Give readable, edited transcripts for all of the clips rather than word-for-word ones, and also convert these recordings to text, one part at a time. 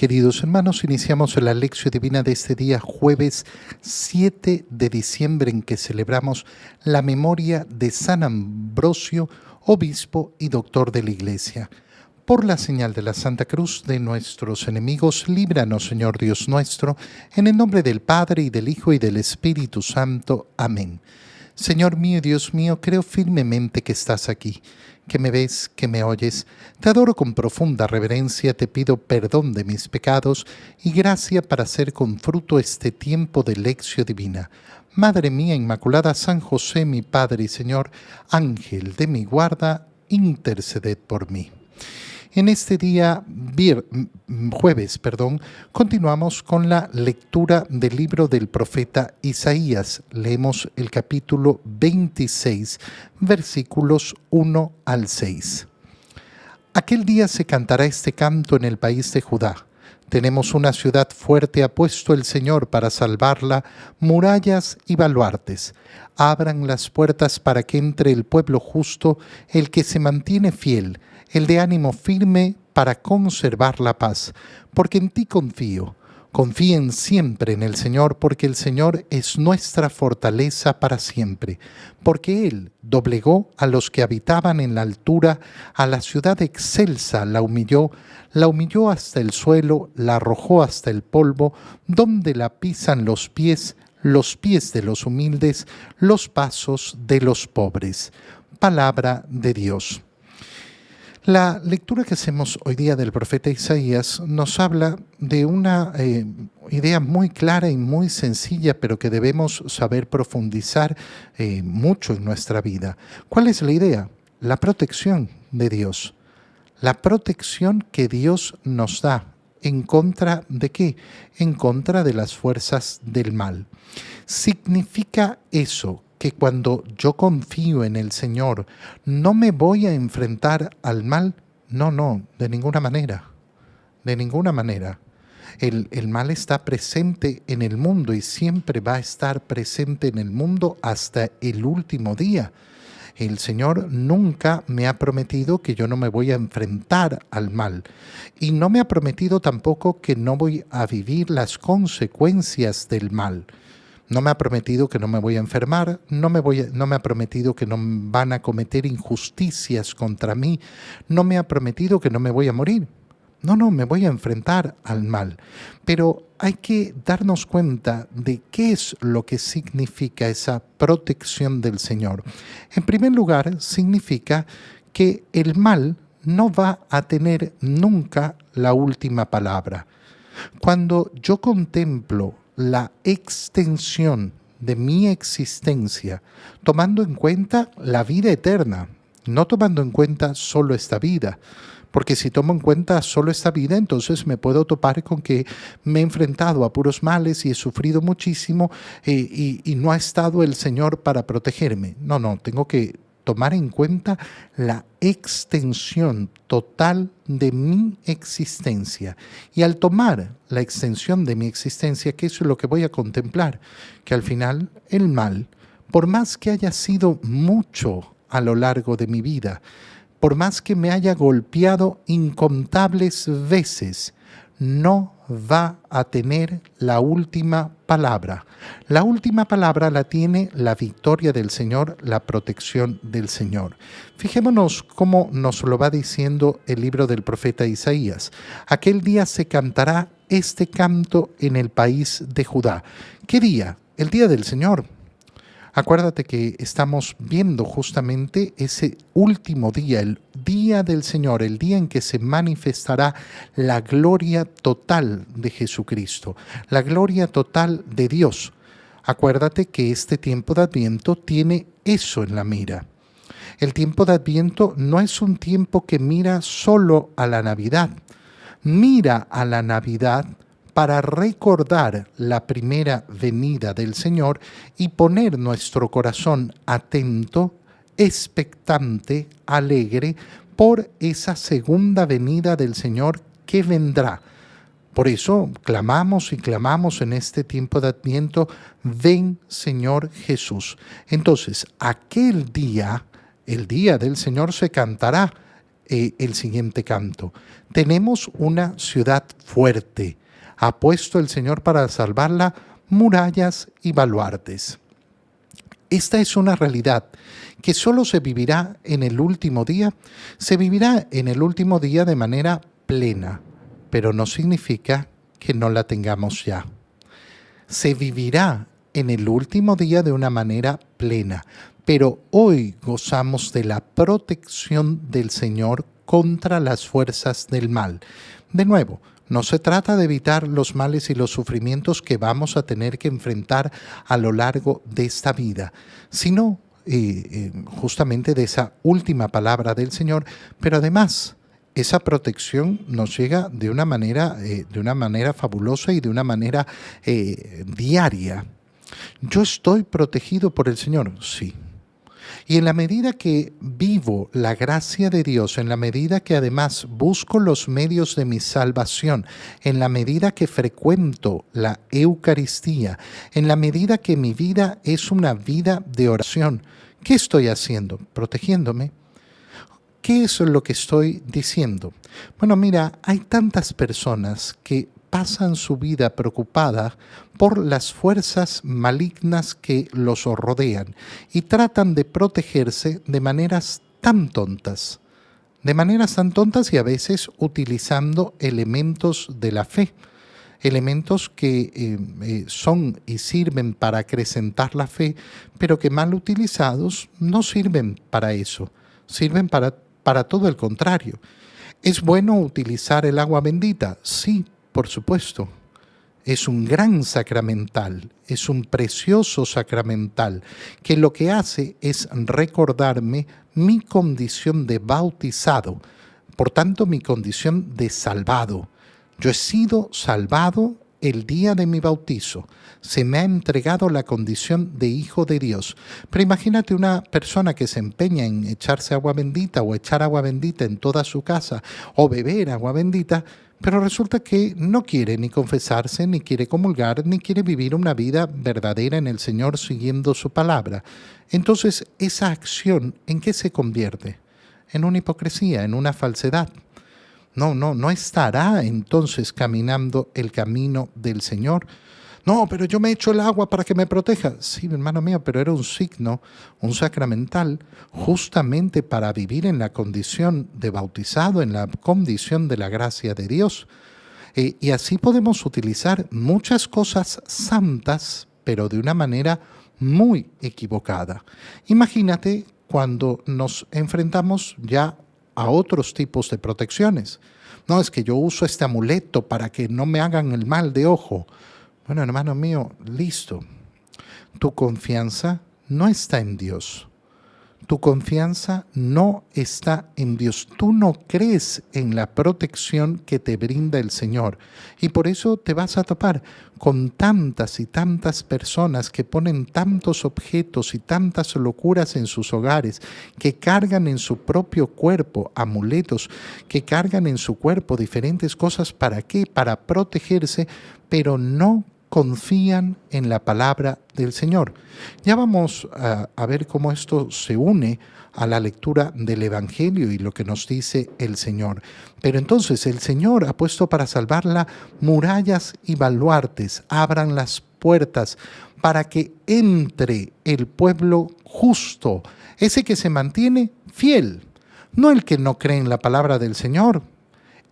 Queridos hermanos, iniciamos la lección divina de este día, jueves 7 de diciembre, en que celebramos la memoria de San Ambrosio, obispo y doctor de la Iglesia. Por la señal de la Santa Cruz de nuestros enemigos, líbranos, Señor Dios nuestro, en el nombre del Padre, y del Hijo, y del Espíritu Santo. Amén. Señor mío y Dios mío, creo firmemente que estás aquí, que me ves, que me oyes. Te adoro con profunda reverencia, te pido perdón de mis pecados y gracia para hacer con fruto este tiempo de lección divina. Madre mía Inmaculada, San José, mi Padre y Señor, Ángel de mi guarda, interceded por mí. En este día, jueves, continuamos con la lectura del libro del profeta Isaías. Leemos el capítulo 26, versículos 1 al 6. Aquel día se cantará este canto en el país de Judá. Tenemos una ciudad fuerte, ha puesto el Señor para salvarla, murallas y baluartes. Abran las puertas para que entre el pueblo justo, el que se mantiene fiel, el de ánimo firme para conservar la paz. Porque en ti confío. Confíen siempre en el Señor, porque el Señor es nuestra fortaleza para siempre. Porque Él doblegó a los que habitaban en la altura, a la ciudad excelsa la humilló hasta el suelo, la arrojó hasta el polvo, donde la pisan los pies de los humildes, los pasos de los pobres. Palabra de Dios. La lectura que hacemos hoy día del profeta Isaías nos habla de una idea muy clara y muy sencilla, pero que debemos saber profundizar mucho en nuestra vida. ¿Cuál es la idea? La protección de Dios. La protección que Dios nos da. ¿En contra de qué? En contra de las fuerzas del mal. Significa eso, que cuando yo confío en el Señor, no me voy a enfrentar al mal. No, de ninguna manera. De ninguna manera. El mal está presente en el mundo y siempre va a estar presente en el mundo hasta el último día. El Señor nunca me ha prometido que yo no me voy a enfrentar al mal. Y no me ha prometido tampoco que no voy a vivir las consecuencias del mal. No me ha prometido que no me voy a enfermar, no me ha prometido que no van a cometer injusticias contra mí, no me ha prometido que no me voy a morir. No, me voy a enfrentar al mal. Pero hay que darnos cuenta de qué es lo que significa esa protección del Señor. En primer lugar, significa que el mal no va a tener nunca la última palabra. Cuando yo contemplo la extensión de mi existencia, tomando en cuenta la vida eterna, no tomando en cuenta solo esta vida, porque si tomo en cuenta solo esta vida, entonces me puedo topar con que me he enfrentado a puros males y he sufrido muchísimo y no ha estado el Señor para protegerme. No, tengo que tomar en cuenta la extensión total de mi existencia. Y al tomar la extensión de mi existencia, ¿qué es lo que voy a contemplar? Que al final el mal, por más que haya sido mucho a lo largo de mi vida, por más que me haya golpeado incontables veces, no va a tener la última palabra. La última palabra la tiene la victoria del Señor, la protección del Señor. Fijémonos cómo nos lo va diciendo el libro del profeta Isaías. Aquel día se cantará este canto en el país de Judá. ¿Qué día? El día del Señor. Acuérdate que estamos viendo justamente ese último día, el día del Señor, el día en que se manifestará la gloria total de Jesucristo, la gloria total de Dios. Acuérdate que este tiempo de Adviento tiene eso en la mira. El tiempo de Adviento no es un tiempo que mira solo a la Navidad, mira a la Navidad para recordar la primera venida del Señor y poner nuestro corazón atento, expectante, alegre por esa segunda venida del Señor que vendrá. Por eso clamamos y clamamos en este tiempo de Adviento: ven, Señor Jesús. Entonces, aquel día, el día del Señor, se cantará el siguiente canto. Tenemos una ciudad fuerte. Ha puesto el Señor para salvarla murallas y baluartes. Esta es una realidad que solo se vivirá en el último día. Se vivirá en el último día de manera plena, pero no significa que no la tengamos ya. Se vivirá en el último día de una manera plena, pero hoy gozamos de la protección del Señor contra las fuerzas del mal. De nuevo, no se trata de evitar los males y los sufrimientos que vamos a tener que enfrentar a lo largo de esta vida, sino justamente de esa última palabra del Señor, pero además esa protección nos llega de una manera fabulosa y de una manera diaria. ¿Yo estoy protegido por el Señor? Sí. Y en la medida que vivo la gracia de Dios, en la medida que además busco los medios de mi salvación, en la medida que frecuento la Eucaristía, en la medida que mi vida es una vida de oración, ¿qué estoy haciendo? Protegiéndome. ¿Qué es lo que estoy diciendo? Bueno, mira, hay tantas personas que pasan su vida preocupada por las fuerzas malignas que los rodean y tratan de protegerse de maneras tan tontas y a veces utilizando elementos de la fe, elementos que son y sirven para acrecentar la fe, pero que mal utilizados no sirven para eso, sirven para todo el contrario. ¿Es bueno utilizar el agua bendita? Sí, por supuesto. Es un gran sacramental, es un precioso sacramental, que lo que hace es recordarme mi condición de bautizado, por tanto mi condición de salvado. Yo he sido salvado el día de mi bautizo. Se me ha entregado la condición de hijo de Dios. Pero imagínate una persona que se empeña en echarse agua bendita o echar agua bendita en toda su casa o beber agua bendita, pero resulta que no quiere ni confesarse, ni quiere comulgar, ni quiere vivir una vida verdadera en el Señor siguiendo su palabra. Entonces, esa acción, ¿en qué se convierte? En una hipocresía, en una falsedad. No estará entonces caminando el camino del Señor. No, pero yo me echo el agua para que me proteja. Sí, hermano mío, pero era un signo, un sacramental, justamente para vivir en la condición de bautizado, en la condición de la gracia de Dios. Y así podemos utilizar muchas cosas santas, pero de una manera muy equivocada. Imagínate cuando nos enfrentamos ya a otros tipos de protecciones. No, es que yo uso este amuleto para que no me hagan el mal de ojo. Bueno, hermano mío, listo. Tu confianza no está en Dios. Tu confianza no está en Dios. Tú no crees en la protección que te brinda el Señor. Y por eso te vas a topar con tantas y tantas personas que ponen tantos objetos y tantas locuras en sus hogares, que cargan en su propio cuerpo amuletos, que cargan en su cuerpo diferentes cosas. ¿Para qué? Para protegerse, pero no confían en la palabra del Señor. Ya vamos a ver cómo esto se une a la lectura del Evangelio y lo que nos dice el Señor. Pero entonces el Señor ha puesto para salvarla murallas y baluartes, abran las puertas para que entre el pueblo justo, ese que se mantiene fiel, no el que no cree en la palabra del Señor.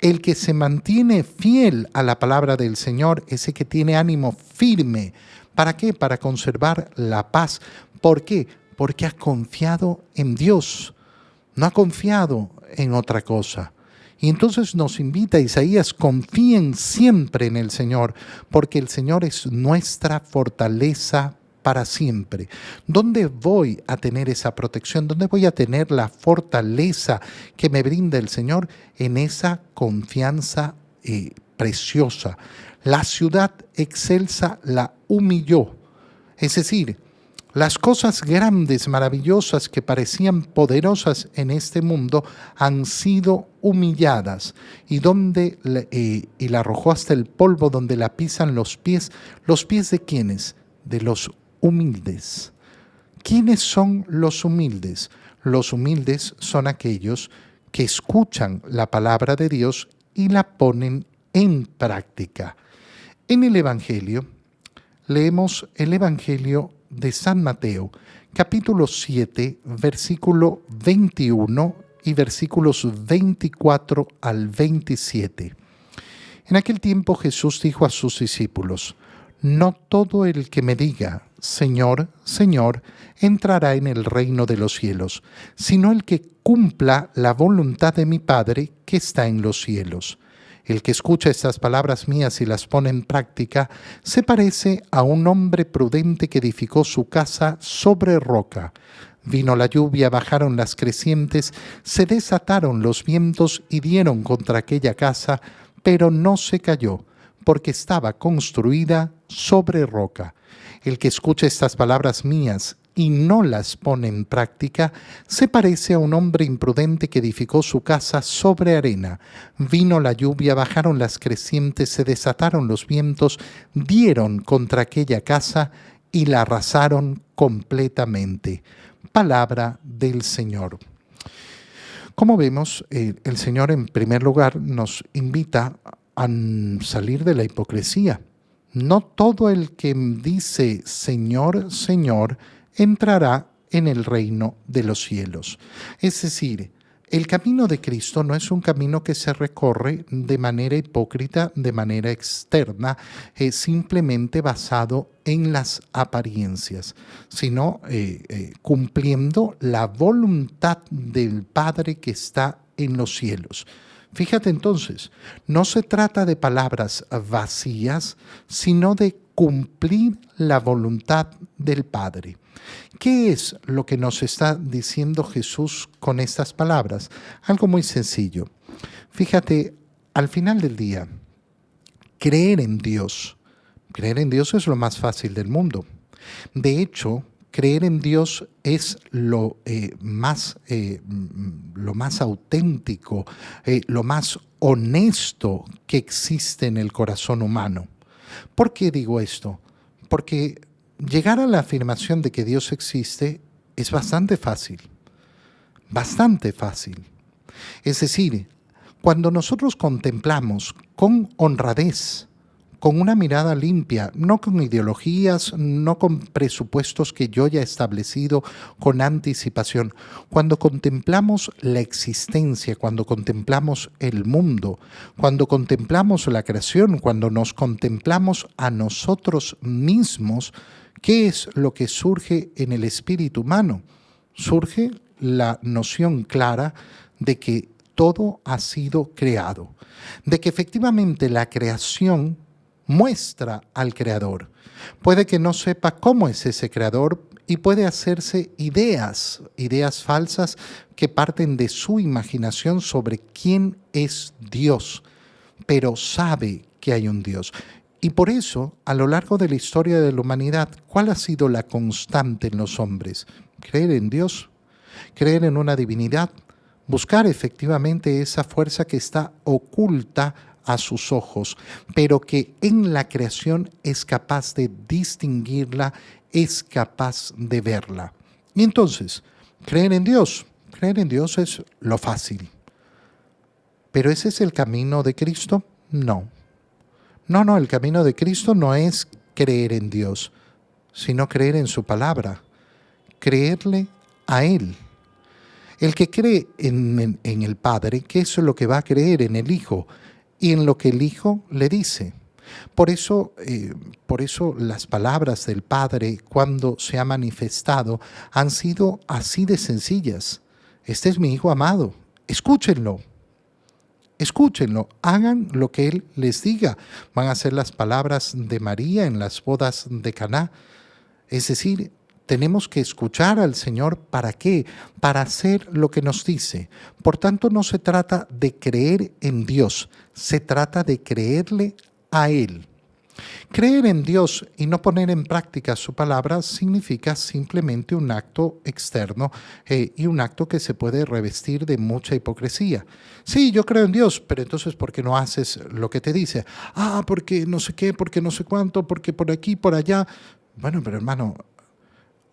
El que se mantiene fiel a la palabra del Señor, ese que tiene ánimo firme. ¿Para qué? Para conservar la paz. ¿Por qué? Porque ha confiado en Dios, no ha confiado en otra cosa. Y entonces nos invita Isaías, confíen siempre en el Señor, porque el Señor es nuestra fortaleza para siempre. ¿Dónde voy a tener esa protección? ¿Dónde voy a tener la fortaleza que me brinda el Señor? En esa confianza preciosa. La ciudad excelsa la humilló. Es decir, las cosas grandes, maravillosas que parecían poderosas en este mundo han sido humilladas. ¿Y y la arrojó hasta el polvo donde la pisan los pies? ¿Los pies de quiénes? De los humildes. ¿Quiénes son los humildes? Los humildes son aquellos que escuchan la palabra de Dios y la ponen en práctica. En el Evangelio, leemos el Evangelio de San Mateo, capítulo 7, versículo 21 y versículos 24 al 27. En aquel tiempo Jesús dijo a sus discípulos: no todo el que me diga, Señor, Señor, entrará en el reino de los cielos, sino el que cumpla la voluntad de mi Padre que está en los cielos. El que escucha estas palabras mías y las pone en práctica, se parece a un hombre prudente que edificó su casa sobre roca. Vino la lluvia, bajaron las crecientes, se desataron los vientos y dieron contra aquella casa, pero no se cayó, porque estaba construida sobre roca. El que escucha estas palabras mías y no las pone en práctica, se parece a un hombre imprudente que edificó su casa sobre arena. Vino la lluvia, bajaron las crecientes, se desataron los vientos, dieron contra aquella casa y la arrasaron completamente. Palabra del Señor. Como vemos, el Señor en primer lugar nos invita a salir de la hipocresía. No todo el que dice Señor, Señor, entrará en el reino de los cielos. Es decir, el camino de Cristo no es un camino que se recorre de manera hipócrita, de manera externa, simplemente basado en las apariencias, sino cumpliendo la voluntad del Padre que está en los cielos. Fíjate entonces, no se trata de palabras vacías, sino de cumplir la voluntad del Padre. ¿Qué es lo que nos está diciendo Jesús con estas palabras? Algo muy sencillo. Fíjate, al final del día, creer en Dios es lo más fácil del mundo. De hecho, creer en Dios es lo más auténtico, lo más honesto que existe en el corazón humano. ¿Por qué digo esto? Porque llegar a la afirmación de que Dios existe es bastante fácil, bastante fácil. Es decir, cuando nosotros contemplamos con honradez, con una mirada limpia, no con ideologías, no con presupuestos que yo ya he establecido con anticipación. Cuando contemplamos la existencia, cuando contemplamos el mundo, cuando contemplamos la creación, cuando nos contemplamos a nosotros mismos, ¿qué es lo que surge en el espíritu humano? Surge la noción clara de que todo ha sido creado, de que efectivamente la creación muestra al creador. Puede que no sepa cómo es ese creador y puede hacerse ideas falsas que parten de su imaginación sobre quién es Dios, pero sabe que hay un Dios. Y por eso, a lo largo de la historia de la humanidad, ¿cuál ha sido la constante en los hombres? Creer en Dios, creer en una divinidad, buscar efectivamente esa fuerza que está oculta a sus ojos, pero que en la creación es capaz de distinguirla, es capaz de verla. Y entonces, creer en Dios es lo fácil. ¿Pero ese es el camino de Cristo? No. No, el camino de Cristo no es creer en Dios, sino creer en su palabra, creerle a Él. El que cree en el Padre, ¿qué es lo que va a creer en el Hijo? Y en lo que el Hijo le dice. Por eso las palabras del Padre, cuando se ha manifestado, han sido así de sencillas. Este es mi Hijo amado, escúchenlo, hagan lo que Él les diga. Van a ser las palabras de María en las bodas de Caná. Es decir, tenemos que escuchar al Señor. ¿Para qué? Para hacer lo que nos dice. Por tanto, no se trata de creer en Dios, se trata de creerle a Él. Creer en Dios y no poner en práctica su palabra significa simplemente un acto externo y un acto que se puede revestir de mucha hipocresía. Sí, yo creo en Dios, pero entonces ¿por qué no haces lo que te dice? Porque no sé qué, porque no sé cuánto, porque por aquí, por allá. Bueno, pero hermano,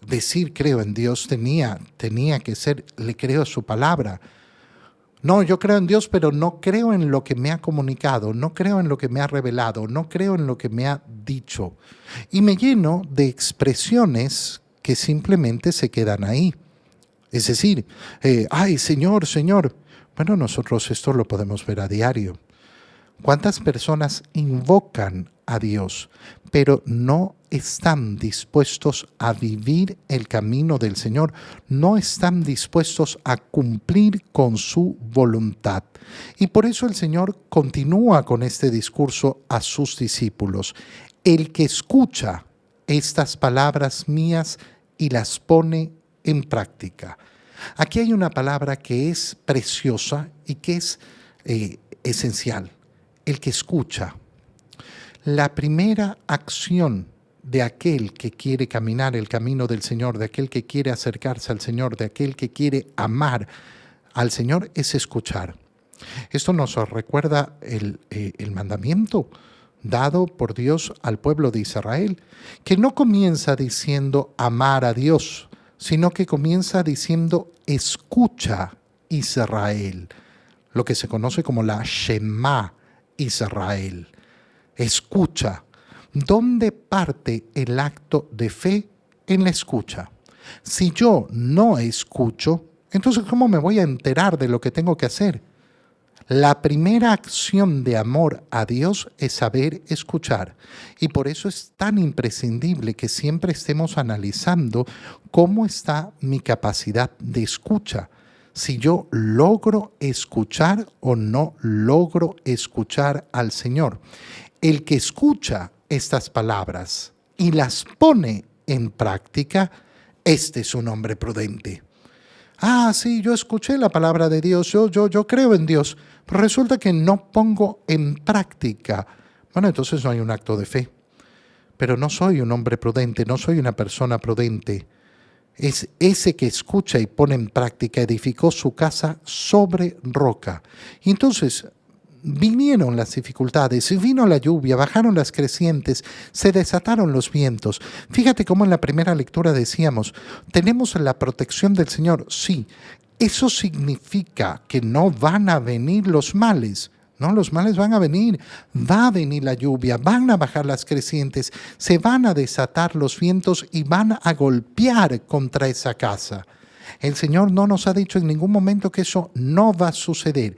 decir creo en Dios tenía que ser le creo a su palabra. No, yo creo en Dios, pero no creo en lo que me ha comunicado, no creo en lo que me ha revelado, no creo en lo que me ha dicho. Y me lleno de expresiones que simplemente se quedan ahí. Es decir, ay, Señor, Señor. Bueno, nosotros esto lo podemos ver a diario. ¿Cuántas personas invocan a Dios, pero no están dispuestos a vivir el camino del Señor? No están dispuestos a cumplir con su voluntad. Y por eso el Señor continúa con este discurso a sus discípulos. El que escucha estas palabras mías y las pone en práctica. Aquí hay una palabra que es preciosa y que es esencial. El que escucha. La primera acción de aquel que quiere caminar el camino del Señor, de aquel que quiere acercarse al Señor, de aquel que quiere amar al Señor, es escuchar. Esto nos recuerda el mandamiento dado por Dios al pueblo de Israel, que no comienza diciendo amar a Dios, sino que comienza diciendo escucha Israel, lo que se conoce como la Shema Israel. Escucha. ¿Dónde parte el acto de fe? En la escucha. Si yo no escucho, entonces ¿cómo me voy a enterar de lo que tengo que hacer? La primera acción de amor a Dios es saber escuchar. Y por eso es tan imprescindible que siempre estemos analizando cómo está mi capacidad de escucha. Si yo logro escuchar o no logro escuchar al Señor. El que escucha estas palabras y las pone en práctica, este es un hombre prudente. Ah, sí, yo escuché la palabra de Dios, yo creo en Dios, pero resulta que no pongo en práctica. Bueno, entonces no hay un acto de fe. Pero no soy un hombre prudente, no soy una persona prudente. Es ese que escucha y pone en práctica, edificó su casa sobre roca. Y entonces vinieron las dificultades, vino la lluvia, bajaron las crecientes, se desataron los vientos. Fíjate cómo en la primera lectura decíamos, tenemos la protección del Señor. Sí, eso significa que no van a venir los males. No, los males van a venir, va a venir la lluvia, van a bajar las crecientes, se van a desatar los vientos y van a golpear contra esa casa. El Señor no nos ha dicho en ningún momento que eso no va a suceder,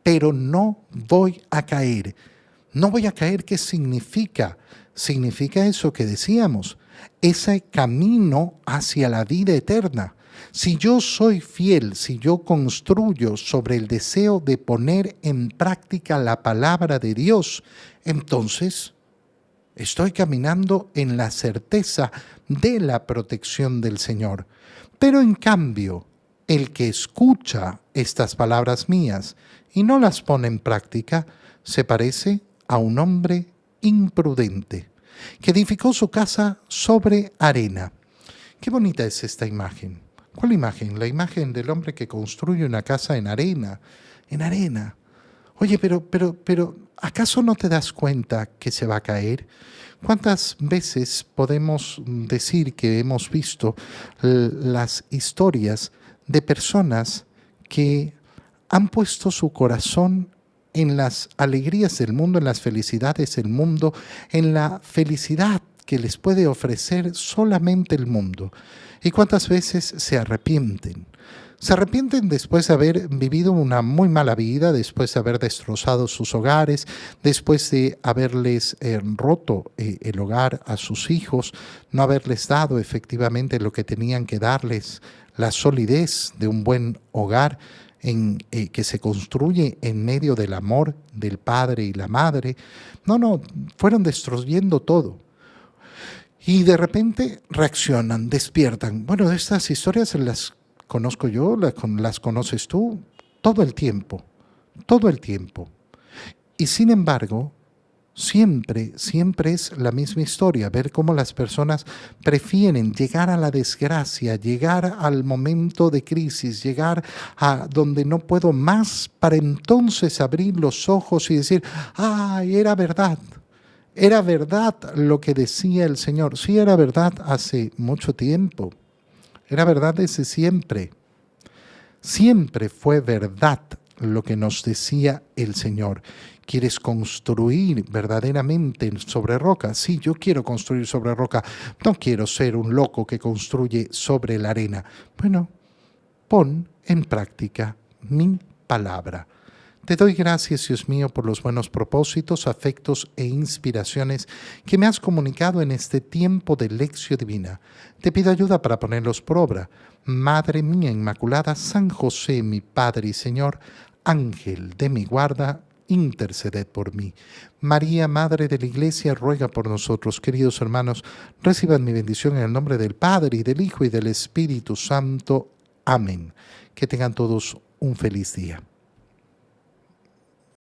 pero no voy a caer. No voy a caer, ¿qué significa? Significa eso que decíamos, ese camino hacia la vida eterna. Si yo soy fiel, si yo construyo sobre el deseo de poner en práctica la palabra de Dios, entonces estoy caminando en la certeza de la protección del Señor. Pero en cambio, el que escucha estas palabras mías y no las pone en práctica, se parece a un hombre imprudente, que edificó su casa sobre arena. Qué bonita es esta imagen. ¿Cuál imagen? La imagen del hombre que construye una casa en arena. En arena. Oye, pero, ¿acaso no te das cuenta que se va a caer? ¿Cuántas veces podemos decir que hemos visto las historias de personas que han puesto su corazón en las alegrías del mundo, en las felicidades del mundo, en la felicidad que les puede ofrecer solamente el mundo? ¿Y cuántas veces se arrepienten? Se arrepienten después de haber vivido una muy mala vida, después de haber destrozado sus hogares, después de haberles roto el hogar a sus hijos, no haberles dado efectivamente lo que tenían que darles, la solidez de un buen hogar que se construye en medio del amor del padre y la madre. No, fueron destruyendo todo. Y de repente reaccionan, despiertan. Bueno, estas historias las conozco yo, las conoces tú, todo el tiempo. Y sin embargo, siempre es la misma historia, ver cómo las personas prefieren llegar a la desgracia, llegar al momento de crisis, llegar a donde no puedo más, para entonces abrir los ojos y decir, ¡ay, era verdad! Era verdad lo que decía el Señor. Sí, era verdad hace mucho tiempo. Era verdad desde siempre. Siempre fue verdad lo que nos decía el Señor. ¿Quieres construir verdaderamente sobre roca? Sí, yo quiero construir sobre roca. No quiero ser un loco que construye sobre la arena. Bueno, pon en práctica mi palabra. Te doy gracias, Dios mío, por los buenos propósitos, afectos e inspiraciones que me has comunicado en este tiempo de lección divina. Te pido ayuda para ponerlos por obra. Madre mía Inmaculada, San José, mi Padre y Señor, Ángel de mi guarda, interceded por mí. María, Madre de la Iglesia, ruega por nosotros. Queridos hermanos, reciban mi bendición en el nombre del Padre, y del Hijo, y del Espíritu Santo. Amén. Que tengan todos un feliz día.